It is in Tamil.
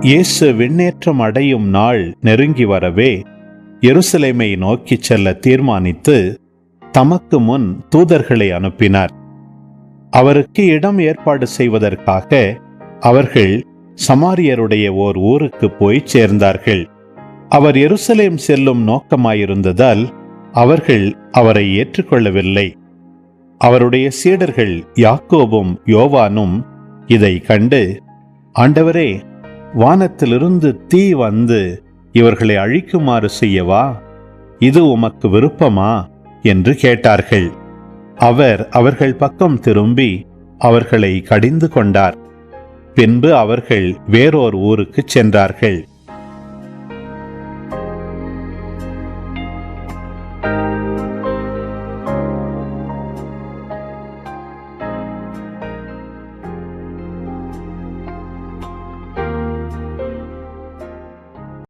இயேசு விண்ணேற்றம் அடையும் நாள் நெருங்கி வரவே எருசலேமை நோக்கி செல்ல தீர்மானித்து தமக்கு முன் தூதர்களை அனுப்பினார். அவருக்கு இடம் ஏற்பாடு செய்வதற்காக அவர்கள் சமாரியருடைய ஓர் ஊருக்கு போய் சேர்ந்தார்கள். அவர் எருசலேம் செல்லும் நோக்கமாயிருந்ததால் அவர்கள் அவரை ஏற்றுக்கொள்ளவில்லை. அவருடைய சீடர்கள் யாக்கோபும் யோவானும் இதை கண்டு, ஆண்டவரே, வானத்திலிருந்து தீ வந்து இவர்களை அழிக்குமாறு செய்யவா? இது உமக்கு விருப்பமா என்று கேட்டார்கள். அவர் அவர்கள் பக்கம் திரும்பி அவர்களை கடிந்து கொண்டார். பின்பு அவர்கள் வேறோர் ஊருக்கு சென்றார்கள்.